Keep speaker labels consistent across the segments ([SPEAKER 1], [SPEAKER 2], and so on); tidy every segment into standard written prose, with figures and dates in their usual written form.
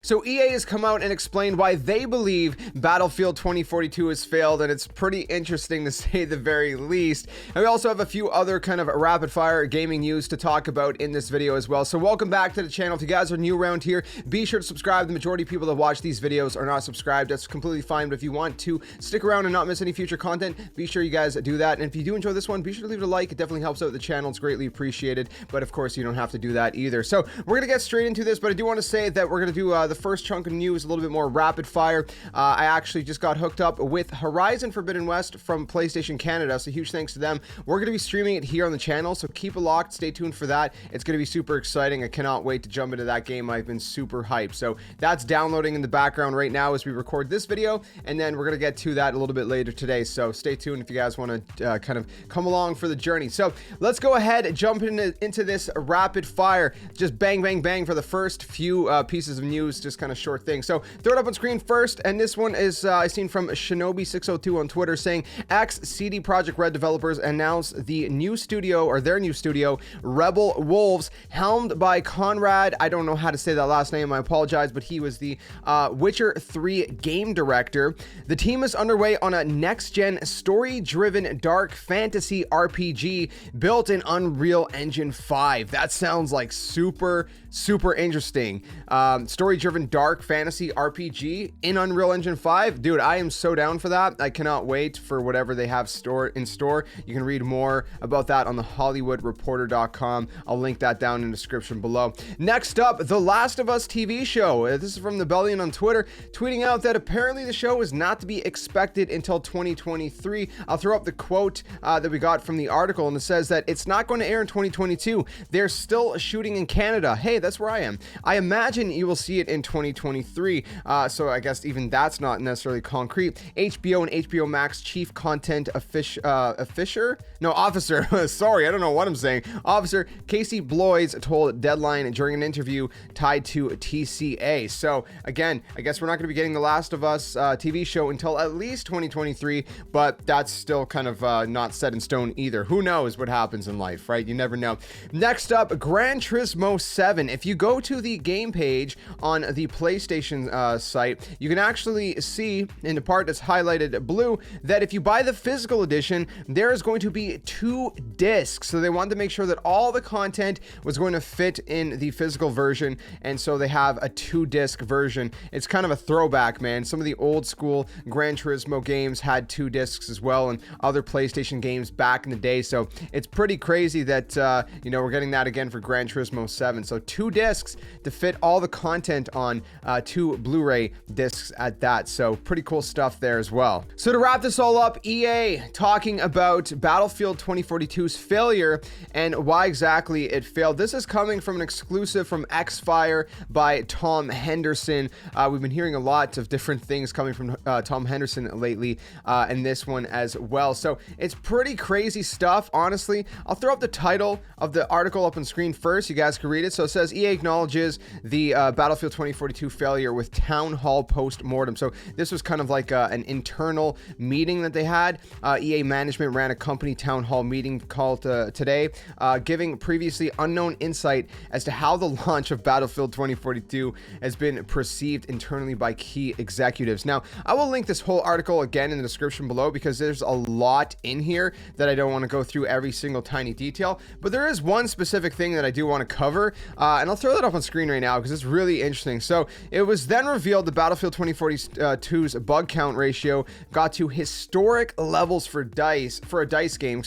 [SPEAKER 1] So EA has come out and explained why they believe Battlefield 2042 has failed, and it's pretty interesting to say the very least. And we also have a few other kind of rapid fire gaming news to talk about in this video as well. So welcome back to the channel. If you guys are new around here, be sure to subscribe. The majority of people that watch these videos are not subscribed. That's completely fine, but if you want to stick around and not miss any future content, be sure you guys do that. And if you do enjoy this one, be sure to leave it a like. It definitely helps out the channel. It's greatly appreciated, but of course you don't have to do that either. So we're gonna get straight into this, but I do want to say that we're gonna do the first chunk of news a little bit more rapid fire. I actually just got hooked up with Horizon Forbidden West from PlayStation Canada, so huge thanks to them. We're going to be streaming it here on the channel, so keep it locked, stay tuned for that. It's going to be super exciting. I cannot wait to jump into that game. I've been super hyped. So that's downloading in the background right now as we record this video, and then we're going to get to that a little bit later today, so stay tuned if you guys want to kind of come along for the journey. So let's go ahead and jump into this rapid fire. Just bang bang bang for the first few pieces of news, just kind of short thing. So throw it up on screen first, and this one is I seen from Shinobi602 on Twitter saying CD Projekt Red developers announced the new studio, or their new studio, Rebel Wolves, helmed by Conrad. I don't know how to say that last name, I apologize, but he was the Witcher 3 game director. The team is underway on a next-gen story-driven dark fantasy RPG built in Unreal Engine 5. That sounds like super interesting. Story-driven dark fantasy RPG in Unreal Engine 5. Dude, I am so down for that. I cannot wait for whatever they have in store. You can read more about that on the HollywoodReporter.com. I'll link that down in the description below. Next up, The Last of Us TV show. This is from the Bellion on Twitter, tweeting out that apparently the show is not to be expected until 2023. I'll throw up the quote that we got from the article, and it says that it's not going to air in 2022. They're still shooting in Canada. Hey, that's where I am. I imagine you will see it in 2023. So I guess even that's not necessarily concrete. HBO and HBO Max chief content officer. Sorry, I don't know what I'm saying. Officer Casey Bloys told Deadline during an interview tied to TCA. So again, I guess we're not going to be getting The Last of Us TV show until at least 2023, but that's still kind of not set in stone either. Who knows what happens in life, right? You never know. Next up, Gran Turismo 7. If you go to the game page on the PlayStation site, you can actually see in the part that's highlighted blue that if you buy the physical edition, there is going to be 2 discs. So they wanted to make sure that all the content was going to fit in the physical version, and so they have a 2-disc version. It's kind of a throwback, man. Some of the old school Gran Turismo games had 2 discs as well, and other PlayStation games back in the day. So it's pretty crazy that we're getting that again for Gran Turismo 7. So 2 discs to fit all the content on 2 Blu-ray discs at that. So pretty cool stuff there as well. So to wrap this all up, EA talking about Battlefield 2042's failure and why exactly it failed. This is coming from an exclusive from Xfire by Tom Henderson. We've been hearing a lot of different things coming from Tom Henderson lately, and this one as well. So it's pretty crazy stuff, honestly. I'll throw up the title of the article up on screen first. You guys can read it. So it says EA acknowledges the Battlefield 2042 failure with town hall post-mortem. So this was kind of like an internal meeting that they had. EA management ran a company town hall meeting called today, giving previously unknown insight as to how the launch of Battlefield 2042 has been perceived internally by key executives. Now, I will link this whole article again in the description below because there's a lot in here that I don't want to go through every single tiny detail, but there is one specific thing that I do want to cover, and I'll throw that up on screen right now because it's really interesting. So it was then revealed the Battlefield 2042's bug count ratio got to historic levels for a DICE game,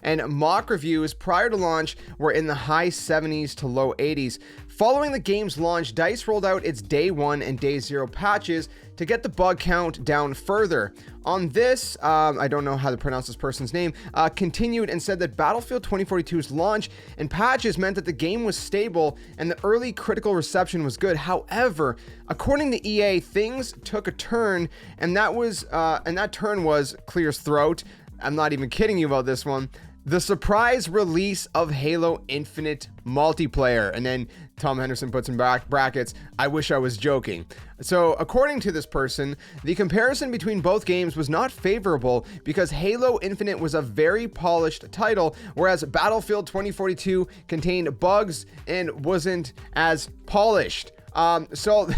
[SPEAKER 1] and mock reviews prior to launch were in the high 70s to low 80s. Following the game's launch, DICE rolled out its Day 1 and Day 0 patches to get the bug count down further. On this, I don't know how to pronounce this person's name, continued and said that Battlefield 2042's launch and patches meant that the game was stable and the early critical reception was good. However, according to EA, things took a turn, and that turn was clear as throat. I'm not even kidding you about this one. The surprise release of Halo Infinite multiplayer. And then Tom Henderson puts in brackets, I wish I was joking. So according to this person, the comparison between both games was not favorable because Halo Infinite was a very polished title, whereas Battlefield 2042 contained bugs and wasn't as polished. So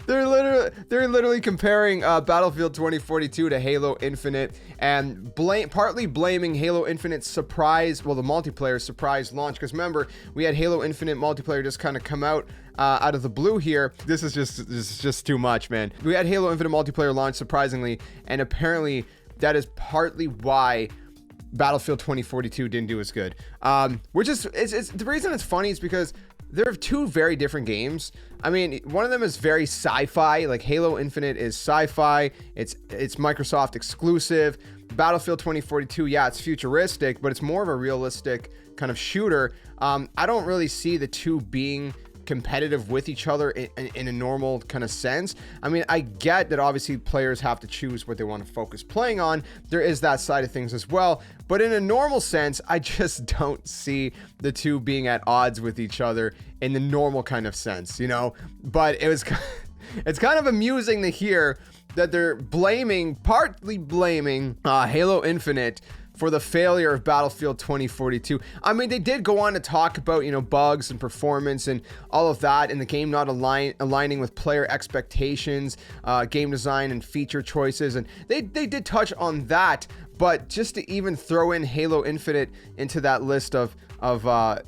[SPEAKER 1] they're literally comparing Battlefield 2042 to Halo Infinite, and partly blaming Halo Infinite's surprise, well, the multiplayer surprise launch. Because remember, we had Halo Infinite multiplayer just kind of come out of the blue here. This is just too much, man. We had Halo Infinite multiplayer launch surprisingly, and apparently that is partly why Battlefield 2042 didn't do as good. Which is the reason it's funny is because they're two very different games. I mean, one of them is very sci-fi, like Halo Infinite is sci-fi. It's Microsoft exclusive. Battlefield 2042, yeah, it's futuristic, but it's more of a realistic kind of shooter. I don't really see the two being competitive with each other in a normal kind of sense. I mean, I get that obviously players have to choose what they want to focus playing on. There is that side of things as well. But in a normal sense, I just don't see the two being at odds with each other in the normal kind of sense, you know? But it's kind of amusing to hear that they're partly blaming Halo Infinite for the failure of Battlefield 2042. I mean, they did go on to talk about, you know, bugs and performance and all of that, and the game not aligning with player expectations, game design and feature choices, and they did touch on that. But just to even throw in Halo Infinite into that list of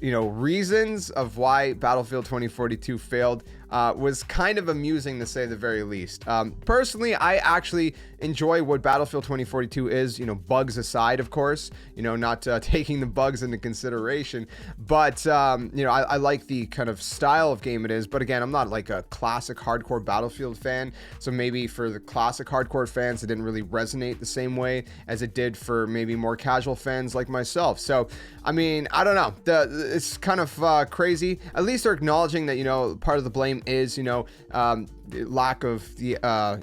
[SPEAKER 1] you know, reasons of why Battlefield 2042 failed was kind of amusing to say the very least. Personally, I actually enjoy what Battlefield 2042 is, you know, bugs aside, of course, you know, not taking the bugs into consideration, but you know, I like the kind of style of game it is. But again, I'm not like a classic hardcore Battlefield fan, so maybe for the classic hardcore fans, it didn't really resonate the same way as it did for maybe more casual fans like myself. So I mean, I don't know, it's kind of crazy. At least they're acknowledging that, you know, part of the blame is, you know, lack of the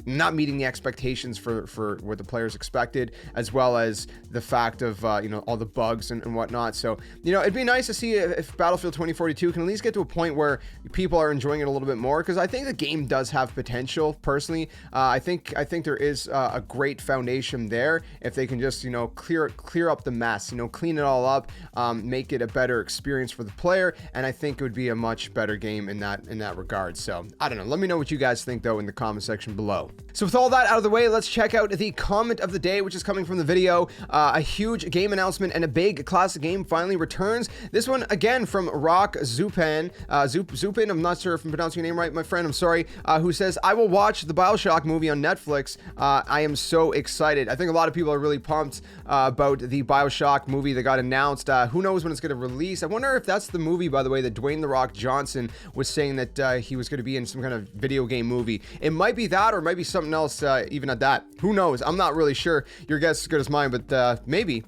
[SPEAKER 1] not meeting the expectations for what the players expected, as well as the fact of you know, all the bugs and whatnot. So, you know, it'd be nice to see if Battlefield 2042 can at least get to a point where people are enjoying it a little bit more, because I think the game does have potential. Personally, I think there is a great foundation there if they can just, you know, clear up the mess, you know, clean it all up, make it a better experience for the player, and I think it would be a much better game in that regard. So I don't know, let me know what you guys think though in the comment section below. So with all that out of the way, let's check out the comment of the day, which is coming from the video. A huge game announcement and a big classic game finally returns. This one again from Rock Zupan, Zupin, I'm not sure if I'm pronouncing your name right, my friend, I'm sorry, who says, I will watch the BioShock movie on Netflix. I am so excited. I think a lot of people are really pumped about the BioShock movie that got announced. Who knows when it's going to release? I wonder if that's the movie, by the way, that Dwayne "The Rock" Johnson was saying that he was going to be in some kind of video game movie. It might be that, or it might be something else, even at that. Who knows? I'm not really sure. Your guess is as good as mine, but maybe.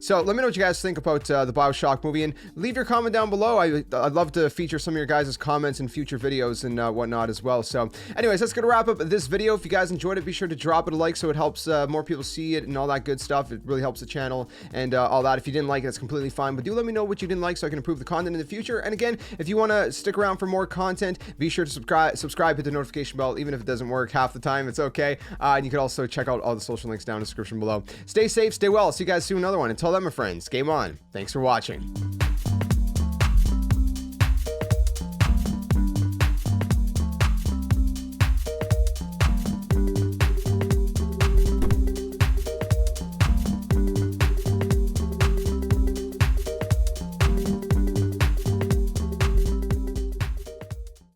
[SPEAKER 1] So let me know what you guys think about the BioShock movie, and leave your comment down below. I'd love to feature some of your guys' comments in future videos and whatnot as well. So anyways, that's gonna wrap up this video. If you guys enjoyed it, be sure to drop it a like so it helps more people see it and all that good stuff. It really helps the channel and all that. If you didn't like it, that's completely fine, but do let me know what you didn't like so I can improve the content in the future. And again, if you want to stick around for more content, be sure to subscribe, hit the notification bell, even if it doesn't work half the time, it's okay. And you can also check out all the social links down in the description below. Stay safe, stay well. See you guys soon, another one. Until then, my friends, game on. Thanks for watching.